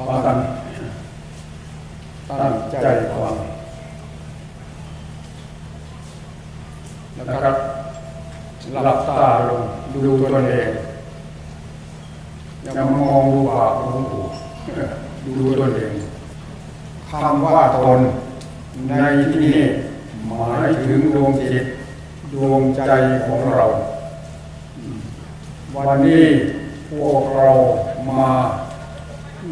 พากันตั้งใจฟังนะครับหลับตาลงดูตัวเองอย่ามองดูบาปหลวงปู่ดูตัวเองคำว่าตนในที่นี้หมายถึงดวงจิตดวงใจของเราวันนี้พวกเรามา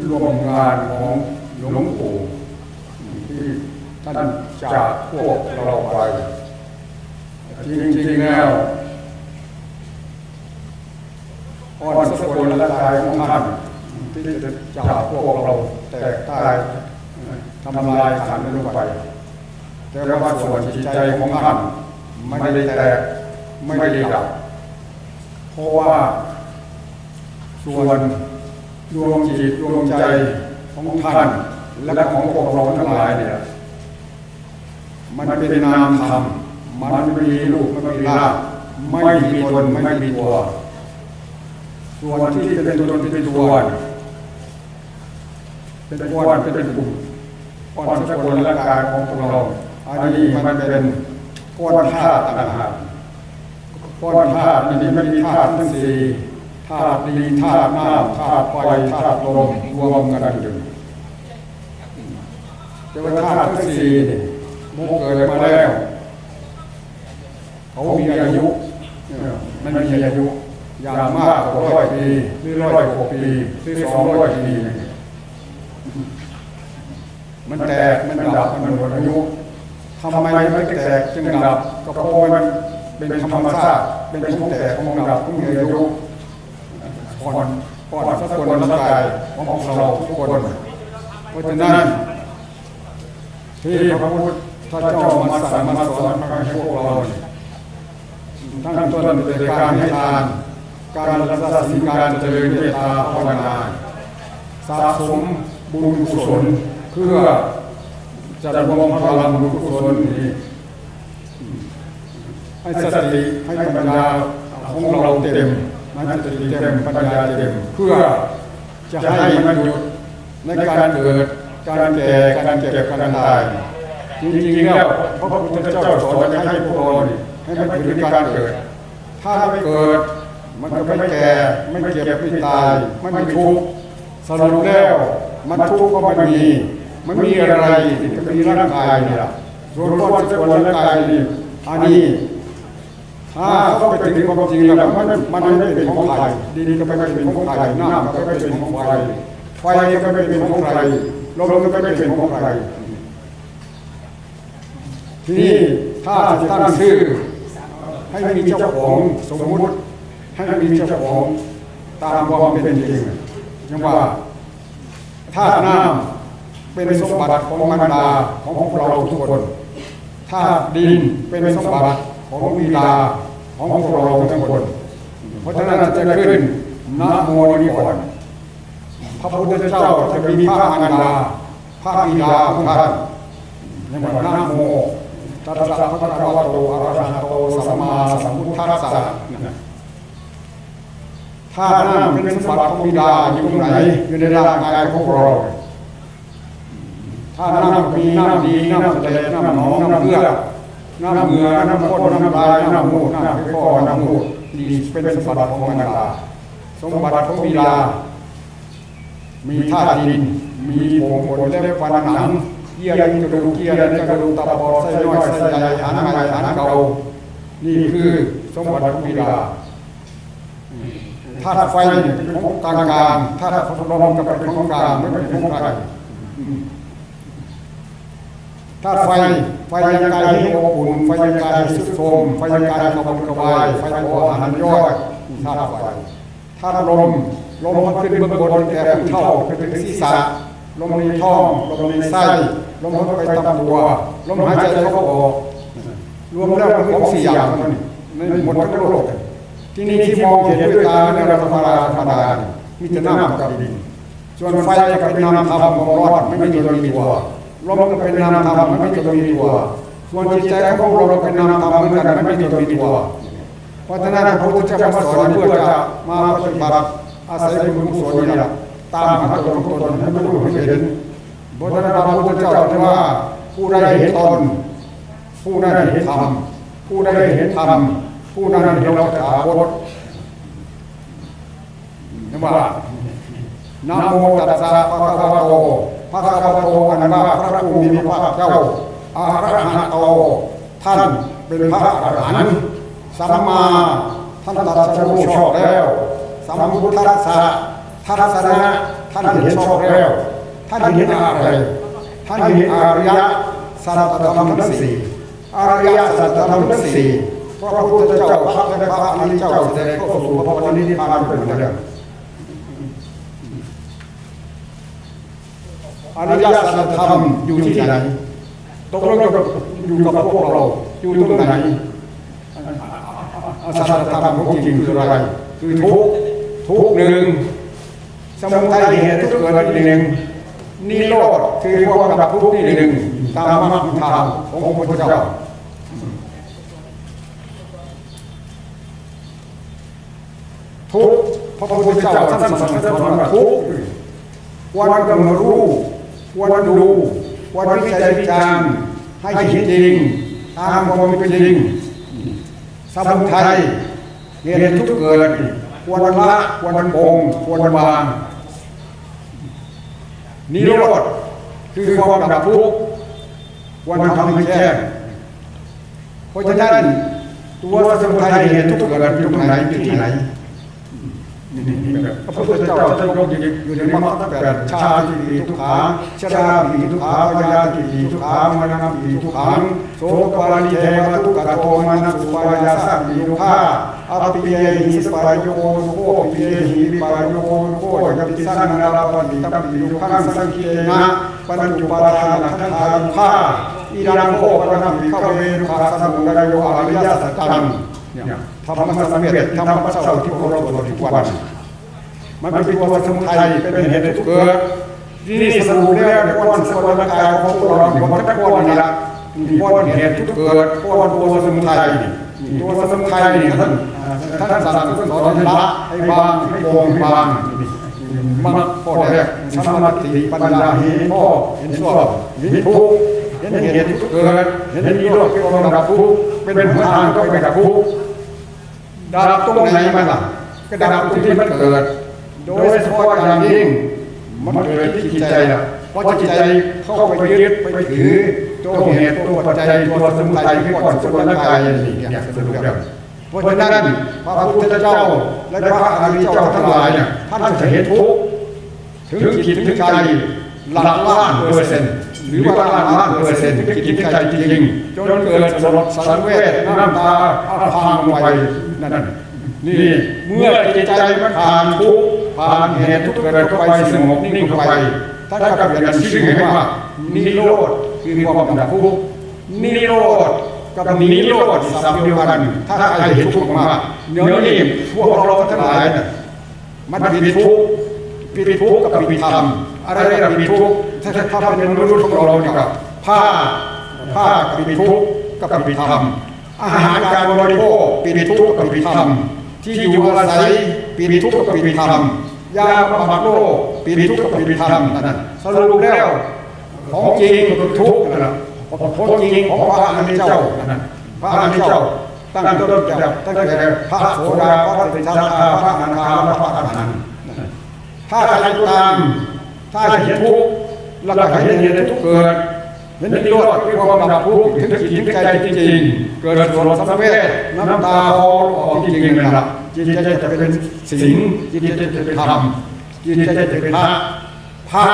ร่วมงานของหลวงปู่ที่ท่านจากพวกเราไปจริงๆแล้วอ่อนสกุลและกายของท่านที่จะจากพวกเราแตกตายทำลายขันธ์ลงไปแต่ว่าส่วนจิตใจของท่านไม่ได้แตกไม่ได้ดับเพราะว่าส่วนดวงจิตดวงใจของท่านและของพวกเราทั้งหลายเนี่ยมันเป็นนามธรรมมันไม่มีรูปไม่มีร่างไม่มีตนไม่มีตัวส่วนที่เป็นตนเป็นตัวเป็นก้อนเป็นกลุ่มก้อนสกุลร่างกายของพวกเราอันนี้มันเป็นก้อนธาตุต่างหากก้อนธาตุนี้ไม่มีธาตุทั้งสี่ธาตุดินธาตุน้ำธาตุไฟธาตุลมรวมกันอยู่แต่ว่าธาตุทั้งสี่มันเกิดมาแล้วเขามีอายุมันมีอายุอย่างมากกว่า100 ปีหรือ100 กว่าปีหรือ200 ปีมันแตกมันดับมันหมดอายุทำไมไม่แตกจึงดับก็เพราะมันเป็นธรรมชาติเป็นของแตกของดับของมีอายุก่อนสักคนร่างกายของเราทุกคนเพราะฉะนั้นที่พระพุทธเจ้ามาสั่งมาสอนมาให้พวกเราทั้งต้นเป็นการให้ทานการรักษาศีลการเจริญเมตตาภาวนาสะสมบุญกุศลเพื่อจะรวมพลังบุญกุศลนี้ให้สติให้ปัญญาของเราเต็มให้สติเต็มปัญญาเต็มเพื่อจะให้มันหยุดในการเกิดการแก่การเจ็บการตายจริงๆแล้วพระพุทธเจ้าสอนให้พวกเราให้มันหยุดการเกิดถ้าไม่เกิดมันก็ไม่แก่ไม่เจ็บไม่ตายไม่ทุกข์สรุปแล้วมันทุกข์ก็ไม่มีอะไรที่จะมีร่างกายนี่แหละส่วนก้อนสกุลร่างกายนี่อันนี้ถ้าเขาไปถึงความจริงแล้วมันไม่เป็นของใครดินก็ไม่เป็นของใครน้ำก็ไม่เป็นของใครไฟก็ไม่เป็นของใครลมก็ไม่เป็นของใครทีนี้ถ้าจะตั้งชื่อให้มีเจ้าของสมมุติให้มีเจ้าของตามความเป็นจริงอย่างว่าธาตุน้ำเป็นสมบัติของมารดาของพวกเราทุกคนธาตุดินเป็นสมบัติของบิดาของพวกเราทุกคนเพราะฉะนั้นจะขึ้นนะโมนี้ก่อนพระพุทธเจ้าจะมีพระมารดาพระบิดาของท่านอย่างว่านะโมตัสสะภะคะวะโตอะระหะโตสัมมาสัมพุทธัสสะถ้าน้ำเป็นสมบัติของบิดาอยู่ตรงไหนอยู่ในร่างกายของเราถ้าน้ำมีน้ำดีน้ำทะเลน้ำหนองน้ำเลือดน้ำเหงื่อน้ำข้นน้ำลายน้ำมูกน้ำไขข้อน้ำมูกนี่เป็นสมบัติของมารดาสมบัติของบิดามีธาตุดินมีผมขนเล็บฟันหนังเยื่อกระดูกเยื่อกระดูกตับอ่อนไส้ย่อยไส้ใหญ่อาหารใหม่อาหารเก่านี่คือสมบัติของบิดาธาตุไฟเป็นของกลางธาตุลมก็เป็นของกลางไม่เป็นของใครธาตุไฟยังกายให้อบอุ่นไฟยังกายให้สุดโทรมไฟยังกายให้กระวนกระวายไฟขออาหารย่อยธาตุไฟธาตุลมมันขึ้นเบื้องบนแก่ผู้เท่าขึ้นถึงศีรษะลมในท้องลมในไส้ลมไปตามตัวลมหายใจเข้าออกรวมแล้วเป็นของ4 อย่างนั่นในหมดทั้งโลกที่นี่ที่มองเห็นด้วยตาในธรรมดามีแต่น้ำกับดินส่วนไฟก็เป็นนามธรรมของร้อนไม่มีตัวมีตัวลมก็เป็นนามธรรมไม่มีตัวมีตัวส่วนจิตใจของเราเป็นนามธรรมเหมือนกันไม่มีตัวมีตัวเพราะฉะนั้นพระพุทธเจ้ามาสอนเพื่อจะมาปฏิบัติอาศัยบุญกุศลนี่แหละ ท ตามหาตัวของตนให้รู้ให้เห็นบทนาพระพุทธเจ้าที่ว่าผู้ใดเห็นตนผู้นั้นเห็นธรรมผู้ใดเห็นธรรมผู้นั้นเห็นเราตถาคตนี่ว่านะโมตัสสะภะคะวะโตภะคะวะโตอันว่าพระผู้มีพระภาคเจ้าอะระหะโตท่านเป็นพระอรหันต์สัมมาท่านตรัสรู้ชอบแล้วสัมพุทธัสสะทัศนะท่านเห็นชอบแล้วท่านเห็นอะไรท่านเห็นอริยสัจธรรมทั้งสี่อริยสัจธรรมทั้งสี่พระพุทธเจ้าพระและพระอริยเจ้าแสดงเข้าสู่พระนิพพานเป็นหมดแล้วอริยสัจธรรมอยู่ที่ไหนตกลงอยู่กับพวกเราอยู่ตรงไหนสัจธรรมของจริงคืออะไรคือทุกข์หนึ่งสมุทัยเหตุทุกข์เกิดหนึ่งนิโรธคือความดับทุกข์ที่หนึ่งตามมรรคทางของพระพุทธเจ้าทุกข์พระพุทธเจ้าท่านสั่งสอนว่าทุกข์ควรกำหนดรู้ควรดูควรวิจัยวิจารณ์ให้เห็นจริงตามความเป็นจริงสมุทัยเหตุทุกข์เกิดควรละควรปรงควรวางนิโรธคือความดับทุกข์ควรทำให้แจ้งเพราะฉะนั้นตัวสมุทัยเหตุทุกข์เกิดอยู่ตรงไหนอยู่ที่ไหนพระพุทธเจ้าท่านยกอยู่ในมรรคแปดชาติปีทุกขาชราปีทุกขาพยาธิปีทุกขามรณะปีทุกขังโสกปาริเทวทุกขโทมานะสุปายาสัมปีทุกขาอภิเยหิสปายโยโคปิเยหิวิปายโยโคยัมปิสังนาราปันติตัมปีทุกขังสังเกนะปัญจุปาทานะขันธาทุกขาอิรังโคปะนัมปิขเวรุขาสมุทัยโยอริยสัจจังธรรมะสำเร็จธรรมะเสาที่พวกเราปฏิบัติวันมันเป็นตัวสมุทัยเป็นเหตุให้ทุกข์เกิดนี่สรุปแล้วในก้อนสกุลกายของพวกเราที่มันตะก้อนนี่ละก้อนเหตุทุกข์เกิดก้อนตัวสมุทัยตัวสมุทัยนี่ท่านสั่งสอนละให้บางให้โกงให้บางมันข้อแรกสมาธิปัญญาเห็นพ่อเห็นชอบเห็นทุกข์เห็นเหตุทุกข์เกิดเห็นนิโรธคือความดับทุกข์เป็นหนทางก็ไปดับทุกข์ดับตรงไหนมาล่ะก็ดับตรงที่มันเกิดโดยเฉพาะอย่างยิ่งมันเกิดที่จิตใจล่ะเพราะจิตใจเข้าไปยึดไปถือตัวเหตุตัวปัจจัยตัวสมุทัยที่ก่อนสกุลกายอย่างสรุปแล้วเพราะฉะนั้นพระพุทธเจ้าและพระอริยเจ้าทั้งหลายเนี่ยท่านจะเห็นทุกข์ถึงจิตถึงใจหลักล้านเปอร์เซ็นต์หรือว่าล้านเปอร์เซ็นต์ถึงจิตถึงใจจริงๆจนเกิดสลดสังเวชน้ำตาพังไปนั่นนี่เมื่อจิตใจมันผ่านทุกข์ผ่านเหตุทุกข์เกิดเข้าไปสงบนิ่งเข้าไปถ้าก็เปลี่ยนชื่อให้ว่านิโรธคือความดับทุกข์นิโรธกับนิโรธสัมเดียวกันถ้าใครเห็นทุกข์มากเดี๋ยวนี้พวกเราทั้งหลายเนี่ยมันปิดทุกข์กับปิดธรรมอะไรกับปิดทุกข์ถ้าเป็นมนุษย์ของเราเนี่ยกับผ้ากับปิดทุกข์กับปิดธรรมอาหารการบริโภคปิดทุกข์กับปิดธรรมที่อยู่อาศัยปิดทุกข์กับปิดธรรมยาบำบัดโรคปิดทุกข์กับปิดธรรมนั่นสรุปแล้วของจริงคือทุกข์นั่นของจริงของพระอริยเจ้านั่นพระอริยเจ้าตั้งต้นจากตั้งแต่พระโสดาพระติสสะพระอนาคาและพระอรหันต์ถ้าใครตามถ้าเห็นทุกข์แล้วก็เห็นเหตุทุกข์เกิดเห็นนิโรธคือความดับทุกข์ถึงจิตถึงใจจริงๆเกิดสลดสังเวชน้ำตาคลอออกจริงๆนะครับจิตใจจะเป็นศีลจิตใจจะเป็นธรรมจิตใจจะเป็นพระ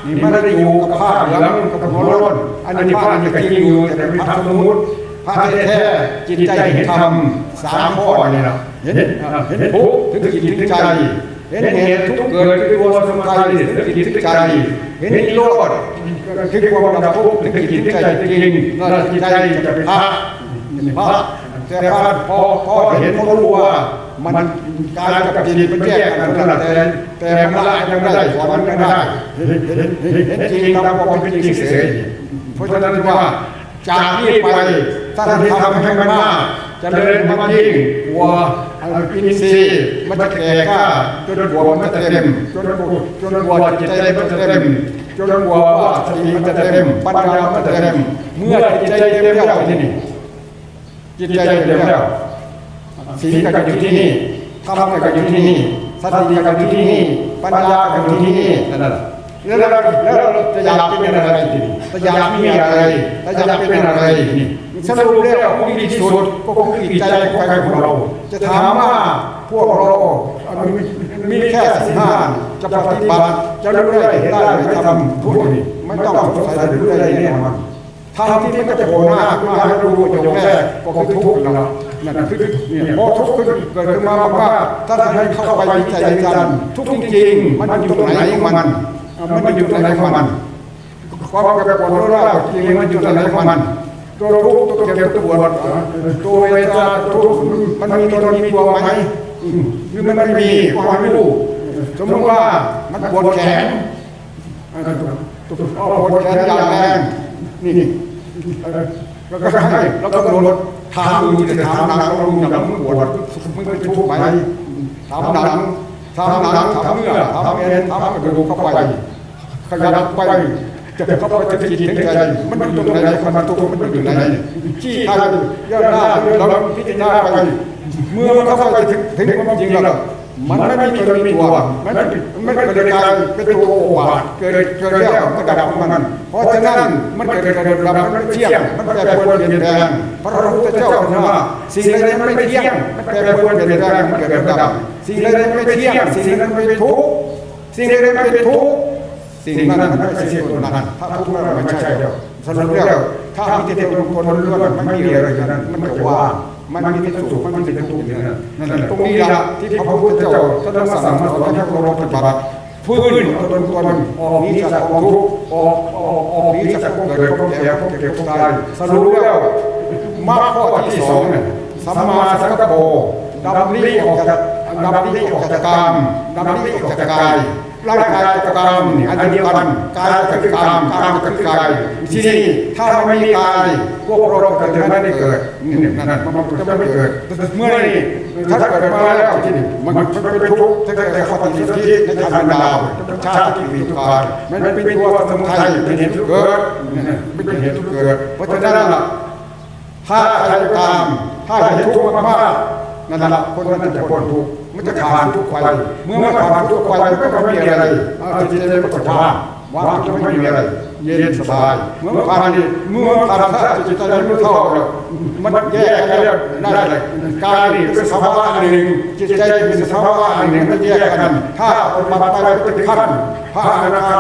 นี่ไม่ได้อยู่กับผ้าเหลืองกับหัวร้อนอันนี้พระนี่ก็จริงอยู่แต่เป็นพระสมมุติพระแท้ๆจิตใจเห็นธรรม3ข้อนี่นะเห็นทุกข์ถึงจิตถึงใจเห็นเหตุทุกข์เกิดคือตัวสมุทัยถึงจิตถึงใจเห็นนิโรธคือความดับทุกข์ถึงจิตถึงใจจริงนั่นจิตใจจะเป็นพระแต่พระพอเห็นพอรู้ว่ามันกายกับจิตมันแยกกันนั่นแต่มันละยังไม่ได้สอนมันไม่ได้เห็นจริงตามความเป็นจริงเสียเพราะฉะนั้นว่าจากนี้ไปถ้าท่านทำให้มันมาก จะเดินมายิ่งวัวอินทรีย์มันจะแก่กล้าจนวัวมันจะเต็มจนวัวจิตใจมันจะเต็มจนวัวว่าสติมันจะเต็มปัญญามันจะเต็มเมื่อจิตใจเต็มแล้วที่นี่จิตใจเต็มแล้วศีลก็อยู่ที่นี่ธรรมก็อยู่ที่นี่สติก็อยู่ที่นี่ปัญญาก็อยู่ที่นี่นั่นแหละแล้วเราจะอยากเป็นอะไรที่นี่จะอยากมีอะไรจะอยากเป็นอะไรที่นี่สรุปแล้วผู้ดีที่สุดก็คงคือใจของใครของเราจะถามว่าพวกเรามีแค่15จะปฏิบัติจะรู้ได้เห็นได้ไม่ทำทุกนี้ไม่ต้องสงสัยรู้ได้แน่นอนทำที่มันจะโผล่หน้าขึ้นมาให้รู้ประโยคแรกก็คือทุกข์แล้วนั่นคือเนี่ยพอทุกข์เกิดขึ้นมาว่าถ้าให้เข้าไปวิจัยกันทุกข์จริงๆมันอยู่ตรงไหนของมันอยู่ตรงไหนของมันความกระปวดร้าวจริงมันอยู่ตรงไหนของมันตัวทุกข์ตัวเจ็บตัวปวดตัวเวทนาทุกข์มันมีตัวไหมหรือมันไม่มีความไม่รู้สมมติว่ามันปวดแขนปวดแขนอย่างแรงนี่แล้วก็ให้แล้วก็ลดถามดูจะถามหนังเราดูหนังปวดมันก็ทุกข์ไหมถามหนังถามเนื้อถามเอ็นถามกระดูกเข้าไปขยับไปจะเข้าไปจะจิตถึงใจมันอยู่ตรงไหนมันตัวมันอยู่ไหนชี้ใครย่อหน้าเราพิจารณาไปเมื่อมันเข้าไปถึงความจริงแล้วมันไม่มีตัวมันเกิดการเป็นตัวโอวาทเกิดแล้วมันดับมันเพราะฉะนั้นมันเกิดดับมันเที่ยงมันแปรปรวนเปลี่ยนแปลงพระพุทธเจ้าบอกว่าสิ่งใดไม่เที่ยงมันแปรปรวนเปลี่ยนแปลงมันเกิดดับสิ่งใดไม่เที่ยงสิ่งนั้นไม่ทุกข์สิ่งใดไม่ทุกข์สิ่งนั้นไม่ใช่ตัวนั้นถ้าทุกข์แล้วไม่ใช่แล้วสรุปแล้วถ้ามีแต่ตัวคนล้วนไม่มีอะไรอย่างนั้นมันจะว่างมันมีแต่สุขมันมีแต่ทุกข์อย่างนั้นนั่นแหละตรงนี้ละที่พระพุทธเจ้าท่านสั่งมาสอนให้เราปฏิบัติฟื้นตนออกนี้จากความทุกข์ออกนี้จากความเกิดความแก่ความเก็บความตายสรุปแล้วมรรคข้อที่2เนี่ยสัมมาสังกัปโปดำริออกจากกามดำริออกจากกายร่างกายกับกามอันเดียวกันกายกับกามกับกายที่นี่ถ้าไม่มีกายพวกเราจะไม่ได้เกิดนั่นมันจะไม่เกิดเมื่อนี้ถ้าเกิดมาแล้วที่นี่มันจะเป็นทุกข์ถ้าเกิดข้อที่ที่ในทางดาวชาติที่มีทุกข์มันเป็นตัวสมุทัยเป็นเหตุเกิดไม่เป็นเหตุเกิดเพราะฉะนั้นถ้าใครตามถ้าเห็นทุกข์มากนั่นแหละคนนั้นจะพ้นทุกข์มันจะผ่านทุกข์ไปเมื่อมันผ่านทุกข์ไปก็ไม่มีอะไรจิตใจมันก็ว่างจะไม่มีอะไรเย็นสบายเมื่อผ่านถ้าจิตใจมันเข้าแล้วมันแยกกันแล้วได้เลยกายนี่เป็นสภาวะหนึ่งจิตใจเป็นสภาวะหนึ่งมันแยกกันถ้าปฏิบัติไปเป็นขั้นพระอนาคา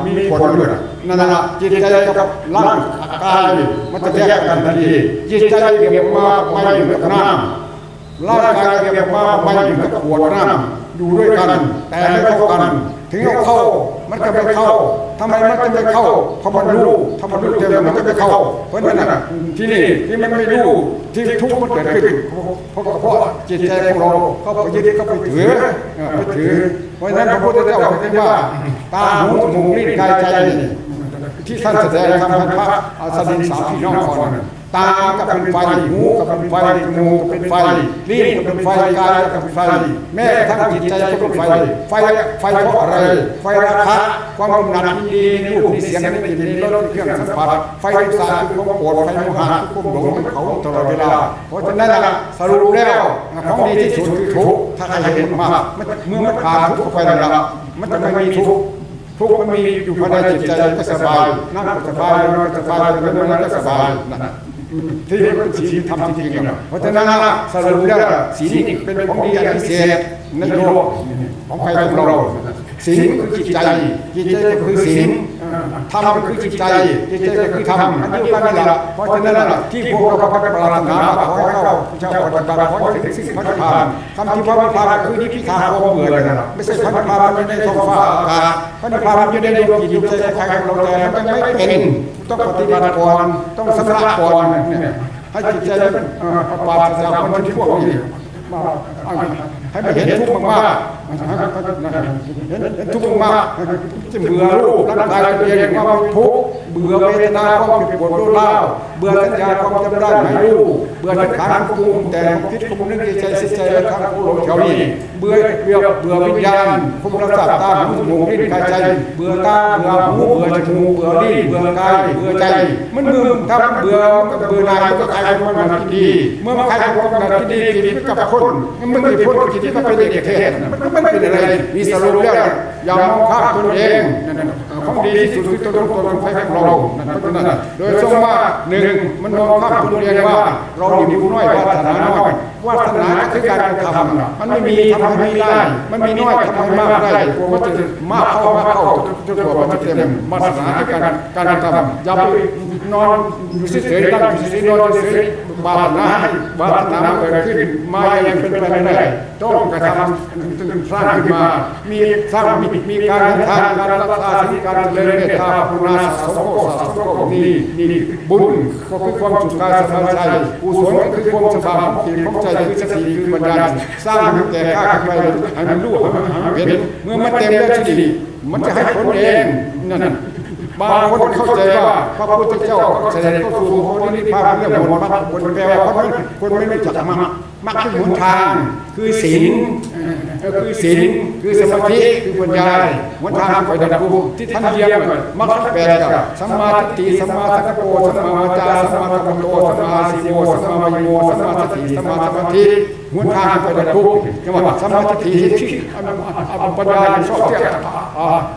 มีผลด้วยนั่นแหละจิตใจกับร่างกายมันจะแยกกันทันทีจิตใจเก็บมาไม่เหมือนน้ำร่างกายเก็บมาไม่เหมือนขวดน้ำอยู่ด้วยกันแต่ไม่เข้ากันถึงเอาเข้ามันก็ไม่เข้าทำไมมันจะไม่เข้าเพราะมันรู้ถ้ามันรู้เต็มมันก็ไม่เข้าเพราะนั่นน่ะที่นี่ที่มันไม่รู้ที่ทุกข์มันเกิดขึ้นเพราะจิตใจของเราเข้าไปยึดเข้าไปถือเพราะฉะนั้นพระพุทธเจ้าบอกว่าตาหูจมูกลิ้นกายใจที่ท่านแสดงธรรมพระอาสดินสามพี่น้องก่อนตาก็เป็นไฟหูก็เป็นไฟจมูกก็เป็นไฟลิ้นก็เป็นไฟกายก็เป็นไฟแม้ทั้งจิตใจก็เป็นไฟเพราะอะไรไฟราคะความกำหนัดดีในรูปในเสียงในกลิ่นในรสเครื่องสัมผัสไฟอุตสาหะคือความโกรธไฟโมหะคือความหลงมันเขาตลอดเวลาเพราะฉะนั้นสรุปแล้วของดีที่สุดคือทุกข์ถ้าใครเห็นมากเมื่อมันผ่านทุกข์ไปแล้วมันจะไม่มีทุกข์มันมีอยู่ภายในจิตใจก็สบายนั่งก็สบายนอนก็สบายเดินก็สบายที่นี่เป็นศีลธรรมจริงๆนะเพราะฉะนั้นสรุปแล้วศีลเป็นของดีอันพิเศษในโลกของใครของเราศีลคือจิตใจก็คือศีลธรรมคือจิตใจก็คือธรรมอันเดียวกันนี่แหละเพราะฉะนั้นที่พวกเราปรารถนาขอให้เราเจ้าปฏิบัติขอให้ถึงสิ่งพระนิพพานคำที่พระนิพพานคือนิพพานความเบื่อเลยนะไม่ใช่พระนิพพานอยู่ในท้องฟ้าอากาศพระนิพพานอยู่ในดวงจิตใจใครของเราแต่มันไม่เป็นต้องปฏิบัติก่อนต้องสำระก่อนเนี่ยให้จิตใจมันปราศจากมันที่พวกนี้ให้มันเห็นทุกข์มากๆ ทุกข์มากจะเบื่อรูปร่างกายตัวเองว่าทุกข์เบื่อเวทนาความเจ็บปวดรุนแรงเบื่อสัญญาความจำได้ไม่รู้เบื่อสังขารปรุงแต่งคิดปรุงนึกใจสิใจและทางผู้หลงแถวนี้เบื่อวิญญาณผู้ประสาทตาหูจมูกลิ้นกายใจเบื่อตาเบื่อหูเบื่อจมูกเบื่อลิ้นเบื่อกายเบื่อใจมันมึงถ้าเบื่อหน่ายมันก็ใครมันมาคิดดีเมื่อใครมันมาคิดดีคิดกับคนมันไม่พ้นคิดที่มันเป็นเอกเทศมันเป็นอะไรมีสรุปแล้วอย่ามองข้ามตนเองของดีที่สุดคือตัวไฟของเราโดยสมมาหนึ่งมันมองข้ามตนเองว่าเรามีผู้น้อยวาสนาน้อยวาสนาคือการกระทำมันไม่มีทำให้ไม่ได้มันมีน้อยทำให้มากได้กลัวว่าจะมากเข้าจะตัวมันจะเต็มวาสนาคือการกระทำอย่าไปนอนอยู่เฉยๆตั้งอยู่เฉยๆนอนเฉยๆวาสนาเกิดขึ้นมายังเป็นไปไม่ได้ต้องกระทำถึงสร้างขึ้นมามีสร้างมีการทานการรักษาสิ่งการเจริญเมตตาภาวนาสมโภชนี่บุญก็คือความสุขกายสบายใจกุศลก็คือความสบายของจิตของใจคือสติคือปัญญาสร้างให้แก่ข้าขึ้นไปให้มันรู้ให้มันเห็นเมื่อมันเต็มแล้วที่ดีมันจะให้ผลเองนั่นบางคนเข้าใจว่าพระพุทธเจ้าเสด็จเข้าสู่โพธินิพพานเรื่องหมดมรรคผลแปลว่าคนไม่รู้จักมรรคคือหนทางคือศีลคือสมาธิคือปัญญาหนทางไปดับทุกข์ที่ท่านเรียกมรรคแปดกับสัมมาทิฏฐิสัมมาสังกัปโปสัมมาวาจาสัมมากัมมันโตสัมมาสีโมสัมมาวายโมสัมมาสติสัมมาสมาธิหนทางไปดับทุกข์จังหวะสัมมาทิฏฐิที่ปัญญาชอบที่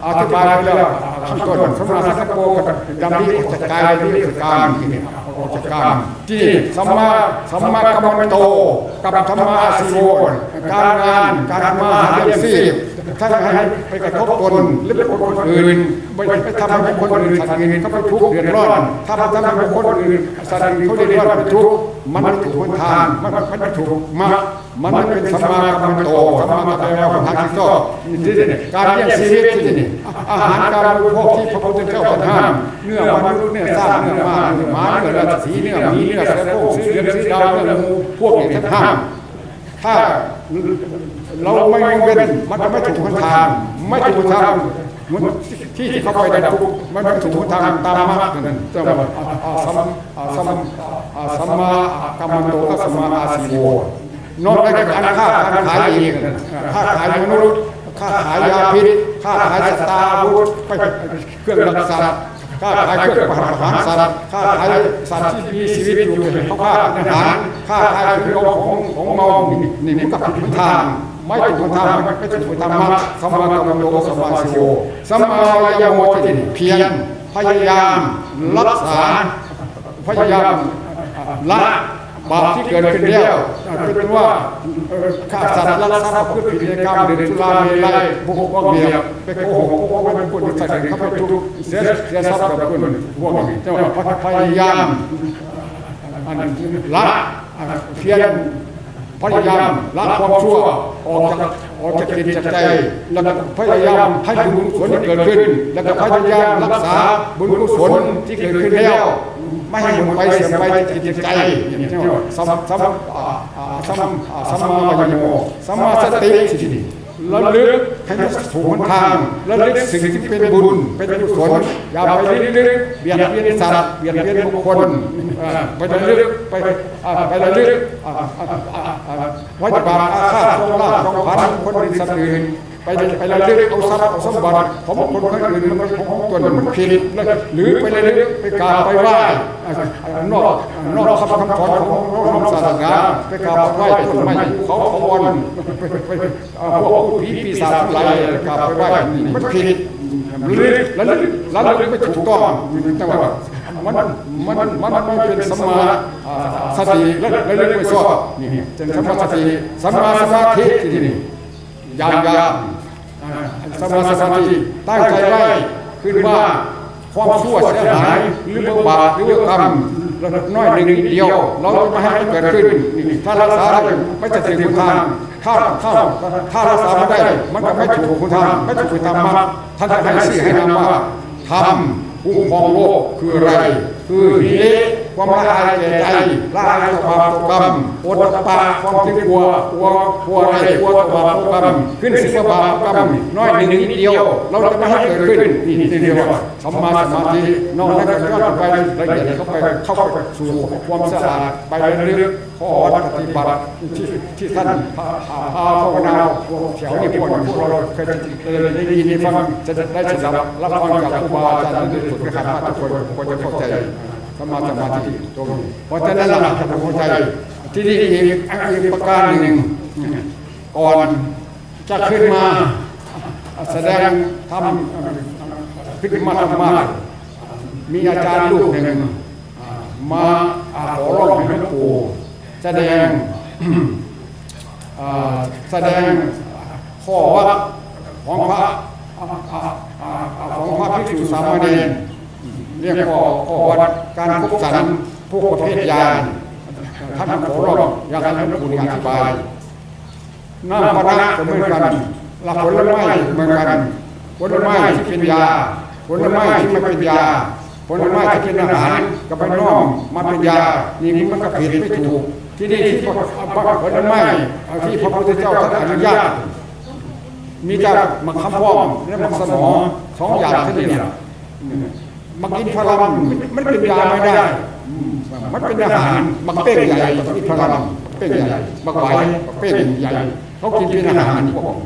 อธิบายไปแล้วขั้นต้นสัมมาสังกัปโปกับดำริจัดการวิจัดการจัดการที่สัมมากัมมันโตกับสัมมาอาชีโวการงานการมาหาเลี้ยงชีพถ้าให้ไปกระทบตนหรือเป็นคนอื่นไปทำให้คนอื่นสัตว์อื่นเขาไปทุกข์เดือดร้อนถ้าไปทำให้คนอื่นสัตว์อื่นเขาเดือดร้อนไปทุกข์มันไม่ถูกคนทางมันไม่ถูกมันไม่เป็นสัมมากัมมันโตสัมมากัมมันโตทางที่ชอบการเลี้ยงชีวิตที่นี่อาหารการบริโภคที่พระพุทธเจ้าห้ามเนื้อมนุษย์เนื้อสัตว์เนื้อม้าเนื้อหมาเนื้อราศีเนื้อหมีเนื้อเสือโคร่งเสือเดือนเสือดาวเนื้องูพวกนี้ท่านห้ามถ้าเราไม่เว้นมันจะไม่ถูกคนทางไม่ถูกทางที่เขาไปได้ทุกมันไม่ถูกทางตามมรรคนั่นจะว่าสัมมากัมมันโตกับสัมมาอาชีโวนอกจากการค้าการขายอีกค้าขายมนุษย์ค้าขายยาพิษค้าขายสัตว์อาวุธไปเครื่องรักษาค้าขายเครื่องประหารสัตว์ค้าขายสัตว์ที่มีชีวิตอยู่เขาฆ่าอาหารค้าขายเครื่องของเมานี่มันก็ผิดทางไม่ถูกทางไม่ถูกทางมรรคสัมมากัมมันโตสัมมาอาชีโวสัมมาวายโมจิตเพียรพยายามรักษาพยายามละบาปที่เกิดขึ้นแล้วเป็นว่าฆ่าสัตว์ลักทรัพย์เพื่อผิดในกรรมเดือดสุราเมลัยบุกว่าเมียไปโกหกว่าเป็นคนสัตว์เขาไปทุกเสียทรัพย์กับคนพวกนี้เจ้าพยายามละเพียรพยายามละความชั่วออกจากจิตจากใจแล้วก็พยายามให้บุญกุศลเกิดขึ้นแล้วก็พยายามรักษาบุญกุศลที่เกิดขึ้นแล้วไม่ให้หมดไปเสียไปจิตใจสัมมาวายโมสัมมาสติระลึกให้ถูกทางระลึกสิ่งที่เป็นบุญเป็นกุศลอย่าไปลึกเบียดเบียนสัตว์เบียดเบียนบุคคลไประลึกไประลึกไว้บาปอาฆาตจองล่าจองพันคนอื่นสัตว์อื่นไประลึกเอาทรัพย์เอาสมบัติของคนอื่นมันของตนมันผิดหรือไประลึกไปกราบไปไหว้นอกคำสอนของศาสนาไปกราบไหว้ต้นไม้เขาวอนพวกผีปีศาจทั้งหลายกราบไปไหว้มันผิดแล้วไม่ถูกต้องแต่ว่ามันเป็นสัมมาสติแล้วไม่ชอบนี่เป็นสัมมาสติสัมมาสมาธิที่นี่ยามสมาสมาธิตั้งใจไว้ขึ้นว่าความชั่วเสียหายหรือบาปหรือกรรมน้อยหนึ่งเดียวเราไม่ให้เกิดขึ้นถ้ารักษาได้ไม่จะถึงคุณทางถ้ารักษาไม่ได้มันก็ไม่ถูกคุณทางไม่ถูกคุณทางมากท่านให้ชื่อให้นามว่าธรรม คุ้มครองโลกคืออะไรคือหิริความละอายแก่ใจละอายต่อบาปต่อกรรมโอตตปะความที่กลัวอะไรกลัวต่อบาปต่อกรรมขึ้นสิบบาปกรรมน้อยนิดเดียวเราจะไม่ให้เกิดขึ้นนี่เรียกว่าสัมมาสมาธินอกนั้นก็ย้อนไปละเอียดเข้าไปสู่ความสะอาดไปเรื่อยๆข้อวัดปฏิบัติที่ท่านภาวนาแถวนี้พวกเราเคยได้ยินได้ฟังจะได้สดับรับฟังจากครูบาอาจารย์ที่ฝึกหัดมาทุกคนก็จะเข้าใจสมาธิตรงนี้เพราะฉะนั้นเราจะเข้าใจที่นี่อีกประการหนึ่งก่อนจะขึ้นมาแสดงทำขึ้นมาธรรมะมีอาจารย์ลูกหนึ่งมาขอร้องให้หลวงปู่แสดงข้อวัดของพระภิกษุสามเณรเรียกข้อวัดการพบสันพวกประเภทยานท่านขอร้องอยากให้หลวงปู่อธิบายน้ำปนะก็เหมือนกันหลักผลไม้เหมือนกันผลไม้ที่เป็นยาผลไม้ที่ไม่เป็นยาผลไม้ที่เป็นอาหารกับไปน้อมมาเป็นยานี่มันก็ผิดไม่ถูกที่นี่ที่ผลไม้ที่พระพุทธเจ้าท่านอนุญาตมีแต่มะขามป้อมและมะสมอสองอย่างเท่านี้มากินพลังมันเป็นยาไม่ได้มันเป็นอาหารมักเป้งใหญ่กินพลังเป้งใหญ่มักไหวเป้งใหญ่เขากินเป็นอาหารพวก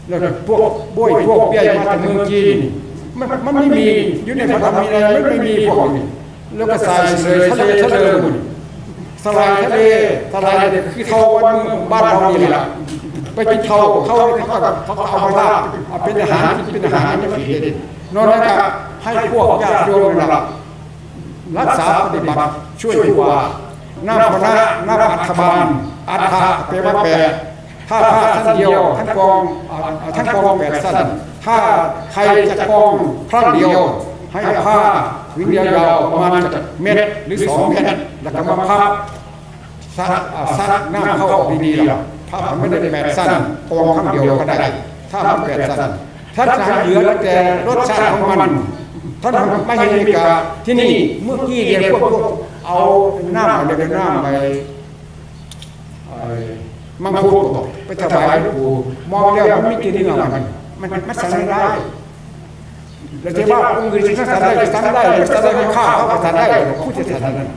แล้วพวกบ้วยพวกเบี้ยมาจากเมืองจีนมันไม่มีอยู่ในพระธรรมมีอะไรไม่มีพวกนี้แล้วก็ใส่เลยทะเลสลายทะเลคือเท่าวันบ้านเรานี่แหละไปกินเท่าเขาเอามาลาบเป็นอาหารที่เป็นอาหารไม่ผิดนอกนั้นก็ให้พวกญาติโยมรักษาปฏิบัติช่วยครูบาหน้าพระหน้าอัฐบาลอัฐะเปรว่าแปดถ้าผ้าสั้นเดียวท่านกองแปดสั้นถ้าใครจะกองพระเดียวให้ผ้าวิ่งยาวประมาณเม็ดหรือ2 เม็ดแล้วก็มาพับซัดน้ำเข้าดีๆแล้วผ้าไม่ได้แปดสั้นกองข้างเดียวก็ได้ถ้ามันแปดสั้นถ้าจะเหลือแต่รสชาติของมันท่านไม่เห็นกาที่นี่เมื่อกี้เรียนพวกเอาน้ำอะไรกันน้ำไปมังคุดไปถวายหลวงปู่มองแล้วมันไม่กินเนื้อมันสั่งได้แล้วที่ว่าองค์อื่นสั่งได้ข้าวเขาสั่งได้ผู้ที่สั่งนั้น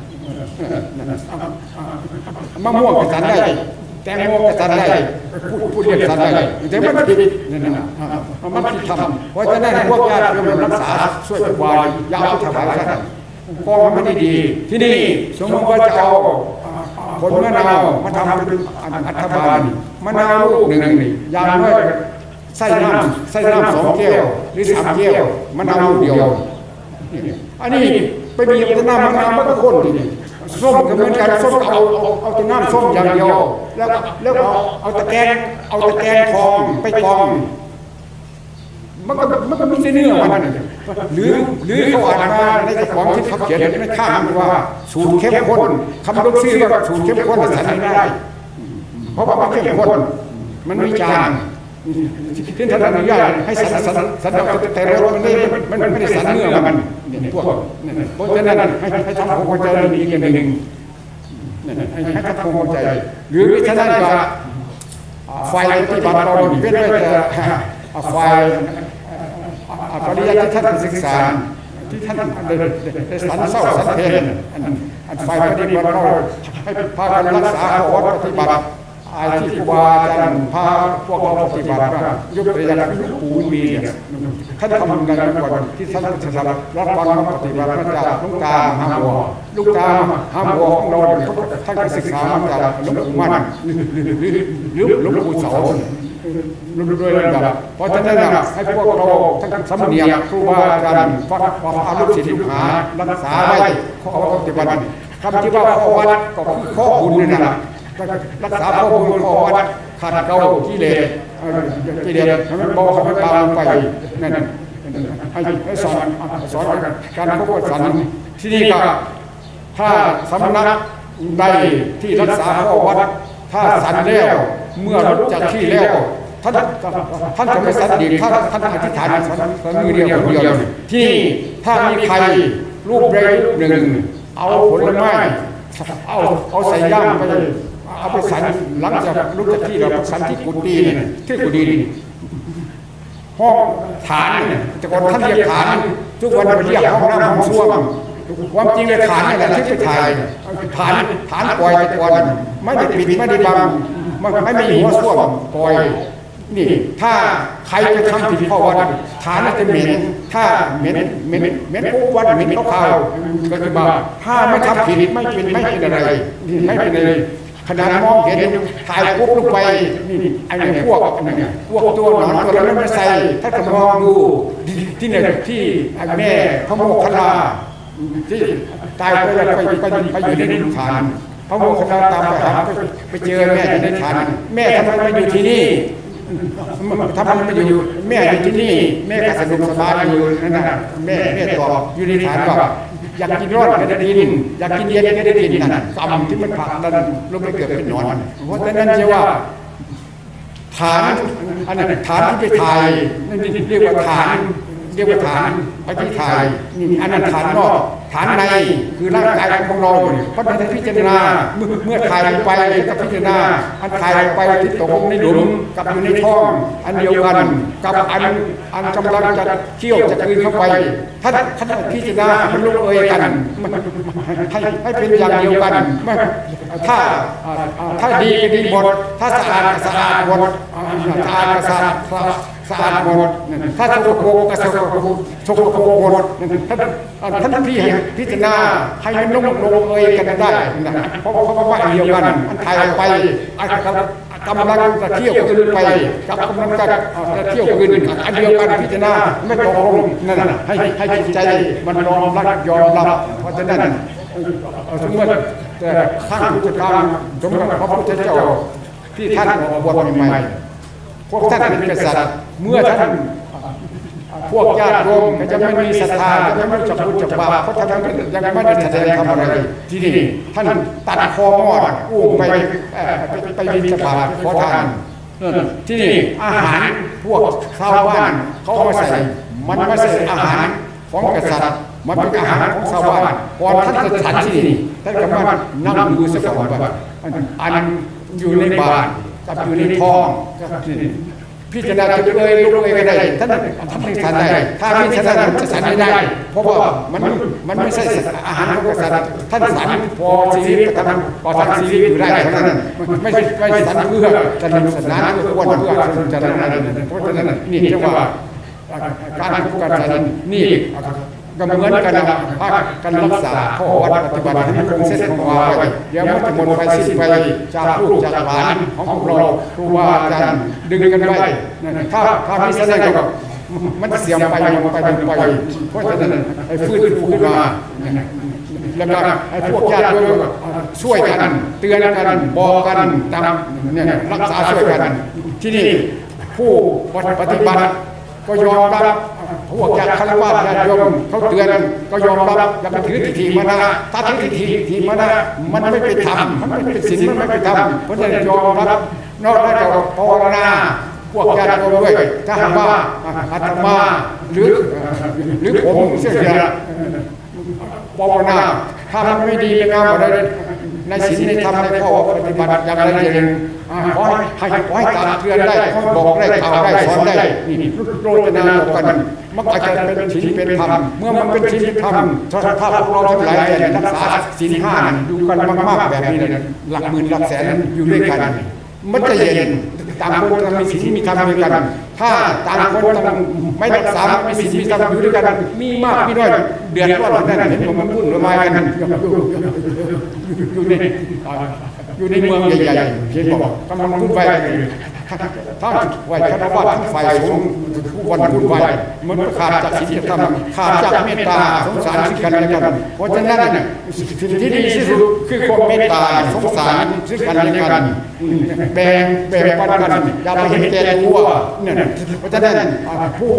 มะม่วงก็สั่งได้แตงโมก็สั่งได้ผู้เรียนสั่งได้แต่มันผิดนั่นน่ะมันผิดธรรมเพราะฉะนั้นพวกญาติโยมรักษาช่วยครูบายาพุทธบาทท่านกองมันไม่ดีที่นี่สมมติว่าจะเอาผลมะนาวมาทำเป็นอัฐบาลมะนาวลูกหนึ่งยางน้อยใส่น้ำ2 แก้วหรือ3 แก้วมะนาวลูกเดียวอันนี้ไปบีบน้ำมะนาวมันก็ข้นทีนี้ส้มก็เหมือนกันส้มเอาแต่น้ำส้มอย่างเดียวแล้วเอาตะแกรงทองไปกองมันก็ไม่ใช่เนื้อมันหรือเขาอ่านมาในของที่เขาเขียนในข้างมันว่าสูตรเข้มข้นคำยกชื่อว่าสูตรเข้มข้นแต่ฉันไม่ได้เพราะว่ามันเข้มข้นมันไม่จางที่ท่านอนุญาตให้สันแต่รสมันไม่ได้สันเนื้อมันพวกเพราะฉะนั้นให้ทำความเข้าใจอีกอย่างหนึ่งให้ทำความเข้าใจหรือฉะนั้นก็ไฟปฏิบัติเราเว้นไว้แต่ไฟปริยัติที่ท่านศึกษาที่ท่านได้สันเศร้าสันเพลไฟปฏิบัติเราให้พากันรักษาข้อวัดปฏิบัติที่ครูบาอาจารย์พาพวกเราปฏิบัติว่ายกตัวอย่างหลวงปู่มีเนี่ยท่านทำงานก่อนที่ท่านจะรับฟังปฏิบัติมาจากหลวงตาหาบัวลูกตาหาบัวของเราท่านก็ศึกษามาจากหลวงปู่มั่นหรือหลวงปู่เสาด้วยระดับเพราะฉะนั้นให้พวกเราทั้งสำเนียงครูบาอาจารย์ฟังอาลูกศิษย์ลูกหารักษาไว้ข้อปฏิบัติคำที่ว่าข้อวัดก็คือข้อบุญนี่แหละรักษาข้อบุญข้อวัดขาดเก่ากิเลสมันบอกให้บางไปนั่นให้สอนการพบกันสันที่นี่ก็ถ้าสำนักใดที่รักษาข้อวัดถ้าสันแล้วเมื่อรู้จักที่แล้ว ท่านจะไม่สัตย์ดีท่านอธิษฐานมือเดียวคนเดียวที่ถ้ามีใครรูปใดรูปหนึ่งเอาผลไม้เอาใส่ย่างไปเอาไปสันหลังจากลุกจากที่เราสันที่กุฏิที่กุฏิห้องฐานแต่ก่อนท่านเรียกฐานทุกวันเรียกห้องน้ำห้องส้วมความจริงเลยฐานนี่แหละที่ไปถ่ายฐานปล่อยแต่ก่อนไม่ได้ปิดไม่ได้บังไม่มีหัวส้วมปล่อยนี่ถ้าใครจะทำผิดข้อวัดฐานจะเหม็นถ้าเหม็นปุ๊บวัดเหม็นข้าวก็คือว่าถ้าไม่ทำผิดไม่เป็นอะไรไม่เป็นอะไรขนาดมองเห็นถ่ายปุ๊บลงไปนี่ไอ้พวกตัวหนอนตัวนั้นไม่ใส่ถ้าจะมองดูที่เนี่ยที่แม่พระโมคคัลลาที่ตายไปแล้วไปอยู่ในฐานพระโมคคัลลาตามไปหาไปเจอแม่อยู่ในฐานแม่ทำไมมาอยู่ที่นี่ทำไมมาอยู่แม่อยู่ที่นี่แม่ก็สนุกสบายอยู่นั่นน่ะแม่ตอบอยู่ในฐานว่าอยากกินร้อนก็ได้ดินอยากกินเย็นก็ได้ดินนั่นกรรมที่มันผลักดันลงไปเกิดเป็นนอนเพราะฉะนั้นเชื่อว่าฐานอันนั้นฐานที่ไปถ่ายนั่นเรียกว่าฐานไปที่ถ่ายนี่อันนั้นฐานนอกฐานในคือร่างกายของเราเพราะฉะนั้นพิจารณาเมื่อถ่ายไปก็พิจารณาอันถ่ายไปที่ตกในหลุมกับอยู่ในท้องอันเดียวกันกับอันกำลังจะเคี่ยวจะกลืนเข้าไปท่านพิจารณามันลงเอยกันให้เป็นอย่างเดียวกันถ้าดีก็ดีหมดถ้าสะอาดก็สะอาดหมดสะอาดก็สะอาดหมดถ้าสกปรกก็สกปรกหมดท่านพิจารณาให้มันลงเอยกันได้เพราะว่าเดียวกันอันถ่ายไปกำลังจะเที่ยวคืนไปกับกำลังจะเที่ยวคืนอันเดียวกันพิจารณาไม่ตกลงนั่นให้จิตใจมันยอมรับเพราะฉะนั้นสมมติแต่ข้างพุทธทางสมมติพระพุทธเจ้าที่ท่านออกบวชใหม่พวกท่านเป็นกษัตริย์เมื่อท่านพวกญาติโยมก็จะไม่มีศรัทธาจะไม่จับบุญจับบาปเพราะท่านยังไม่ได้แสดงทำอะไรที่นี่ท่านตัดคอมอดอุ้มไปบิณฑบาตขอทานที่นี่อาหารพวกชาวบ้านเขามาใส่มันไม่ใช่อาหารของกษัตริย์มันเป็นอาหารของชาวบ้านก่อนท่านจะฉันที่นี่ท่านก็มานั่งดูสักก่อนว่าอันอยู่ในบาตรกับอยู่ในท้องพิจารณาจะเลยลุกเลยก็ได้ท่านไม่ฉันได้ถ้าไม่ฉันได้จะฉันไม่ได้เพราะว่ามันไม่ใช่อาหารของกษัตริย์ท่านฉันพอชีวิตก็ทำพอทำชีวิตอยู่ได้เท่านั้นไม่ฉันเพื่อจะนำสนานเพื่อวันเพื่อจะนำอะไรเพราะฉะนั้นนี่เรียกว่าการพูดการฉันนี่ก็เหมือนกันภาคการรักษาข้อวัดปฏิบัติให้คงเส้นของเราไว้เดี๋ยวมันจะหมดไปสิ้นไปจากลูกจากหลานของพวกเราครูบาอาจารย์ดึงกันไปถ้าไม่แสดงก็มันเสียไปเพราะฉะนั้นให้ฟื้นฟูขึ้นมาแล้วก็ให้พวกญาติโยมช่วยกันเตือนกันบอกกันตามเนี่ยรักษาช่วยกันที่นี่ผู้ปฏิบัติก็ยอมรับพวกจากฆราวาสญาติโยมเขาเตือนก็ยอมรับอย่าไปถือทิฏฐิมานะถ้าถือทิฏฐิมานะมันไม่เป็นธรรมมันไม่เป็นศีลมันไม่เป็นธรรมเพราะฉะนั้นยอมรับนอกจากภาวนาพวกญาติโยมด้วยถ้าหากว่าอาตมาหรือผมเสียภาวนาถ้ามันไม่ดีไม่งามอะไรในศีลในธรรมในข้อปฏิบัติอย่างไรอย่างหนึ่งขอให้ตามเตือนได้บอกได้ข่าวได้สอนได้นี่โรจนาบอกกันมันอาจจะเป็นศีลเป็นธรรมเมื่อมันเป็นศีลเป็นธรรมถ้าพวกเราทั้งหลายจะรักษาศีล5อยู่กันมากๆแบบนี้หลักหมื่นหลักแสนอยู่ด้วยกันมันจะเย็นต่างคนต่างมีศีลมีธรรมด้วยกันถ้าต่างคนต่างไม่รักษาไม่ศีลมีธรรมอยู่ด้วยกันมีมากมีน้อยเดือดร้อนนั่นเห็นมันวุ่นวายกันอยู่ในเมืองใหญ่ๆเห็นบอกกำลังวุ่นวายทั้งวัยคณะวัดทั้งฝ่ายสงฆ์ทุกวันวุ่นวายมันขาดจากศีลธรรมขาดจากเมตตาสงสารซึ่งกันและกันเพราะฉะนั้นสิ่งที่ดีที่สุดคือความเมตตาสงสารซึ่งกันและกันแบ่งปันกันอย่าไปเห็นแก่ตัวเนี่ยเพราะฉะนั้นผู้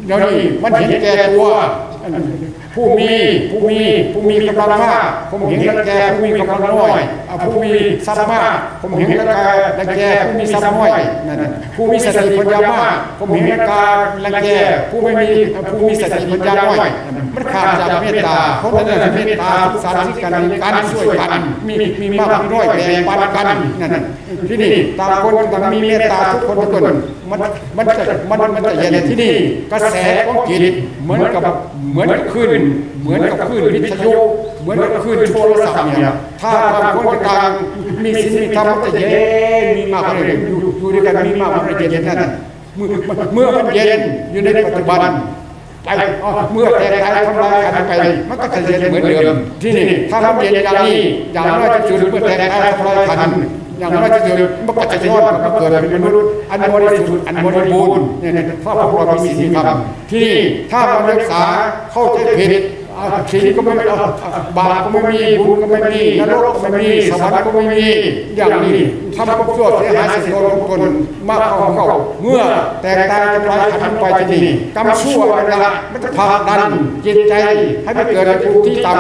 เดี๋ยวนี้มันเห็นแก่ตัว ผู้มีกำลังมากผมเห็นรังแกผู้มีกำลังน้อยผู้มีทรัพย์มากผมเห็นรังแกผู้มีทรัพย์น้อยนั่นผู้มีสติปัญญามากผมเห็นรังแกผู้มีสติปัญญาน้อยมันขาดจากเมตตาเพราะฉะนั้นเมตตาทุกสารที่การช่วยกันมีมากมีน้อยแบ่งปันกันนั่นที่นี่ต่างคนต่างมีเมตตาทุกคนทุกคนมันจะเย็นที่นี่กระแสของจิตเหมือนกับคลื่นวิทยุเหมือนกับคลื่นโทรศัพท์เนี่ยถ้าบางคนต่างมีศีลมีธรรมจะเย็นมีมากเลยอยู่ด้วยกันมีมากมันจะเย็นนั่นเมื่อมันเย็นอยู่ในปัจจุบันไปเมื่อแตกตายทำลายกันไปมันก็จะเย็นเหมือนเดิมที่นี่ถ้ามันเย็นอย่างนี้อย่างน้อยที่สุดเมื่อแตกตายทำลายกันอย่างน้อยที่สุดมันก็จะย้อนกลับมาเกิดเป็นมนุษย์อันบริสุทธิ์อันบริบูรณ์เนี่ยถ้าพวกเรามีศีลธรรมที่นี่ถ้ามันรักษาเข้าใจผิดศีลก็ไม่บาปก็ไม่มีบุญก็ไม่มีนรกก็ไม่มีสวรรค์ก็ไม่มีอย่างนี้ทำความชั่วเสียหายเสียตัวคนมากเข้าเมื่อแตกตายทำลายขันไปที่นี่กรรมชั่วนั่นแหละมันจะพาดันจิตใจให้ไปเกิดในภูมิที่ต่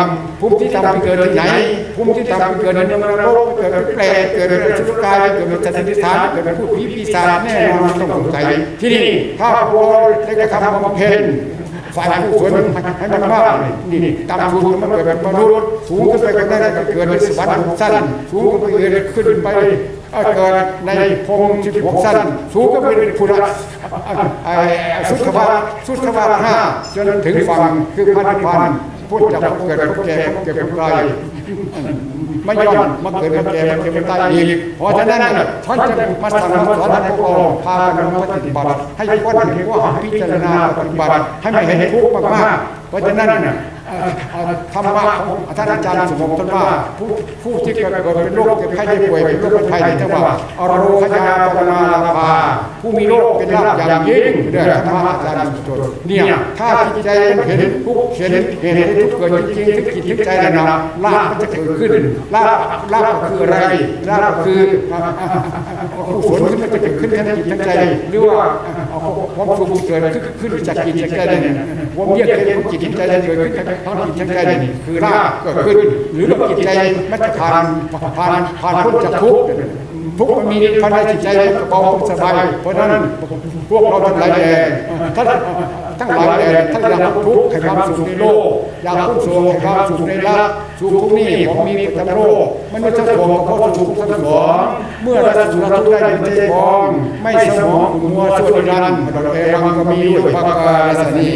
ำไปเกิดที่ไหนภูมิที่ต่ำไปเกิดในนรกเกิดเป็นเปรตเกิดเป็นชุกกายเกิดเป็นสัตว์ที่ฐานเกิดเป็นผู้ผีปีศาจแน่นอนต้องสงสัยที่นี่ถ้าพวกเราได้กระทำความเพ็ญฝ่ายผู้คนให้มันมากนี่ตามทุนมันเกิดเป็นมนุษย์สูงขึ้นไปก็ได้เกิดในสวรรค์สั้นสูงขึ้นไปเกิดในพรหม16สั้นสูงก็เป็นพุทธสุทธวาส5จนถึงฝั่งคือพระนิพพานพุทธจะเกิดพบแก่พบเก็บพบตายไม่ย้อนมาเกิดมาแก่มาเก็บมาตายอีกเพราะฉะนั้นท่านจะมาสั่งมาสอนให้พวกเราพากันมาปฏิบัติให้คนเห็นว่าพิจารณาปฏิบัติให้ไม่เห็นทุกข์มากๆเพราะฉะนั้นธรรมะของท่านอาจารย์สมภพท่านว่าผู้ที่เกิดเป็นโรคเจ็บไข้ได้ป่วยเป็นโรคเป็นภัยที่ว่าอโรคยาปรมาลาภาผู้มีโรคเป็นลาภอย่างยิ่งเรื่องธรรมะอาจารย์สุดเนี่ยถ้าจิตใจเห็นทุกข์เห็นทุกข์เกิดจริงๆทุกจิตทุกใจนะลาภมันจะเกิดขึ้นลาภคืออะไรลาภคือกุศลที่มันจะเกิดขึ้นทั้งจิตทั้งใจหรือว่าความสุขเกิดขึ้นจากจิตจากใจเนี่ยความเยือกเย็นของจิตใจเกิดขึ้นทั้งจิตทั้งใจนี่คือลาภเกิดขึ้นหรือจิตใจมันจะผ่านพ้นจากทุกข์มันมีภายในจิตใจเบาสบายเพราะฉะนั้นพวกเราทั้งหลายแด่ท่านอยากทุกข์ให้ความสุขในโลกอยากทุกข์สุขให้ความสุขในละสุขทุกนี้ของมีประจำโลกมันไม่ใช่ของเพราะสุขทั้งสองเมื่อเราสุขเราทุกได้เป็นใจพองไม่สมองมัวชั่วนิรันดร์เราเอวังก็มีด้วยภาคาสนี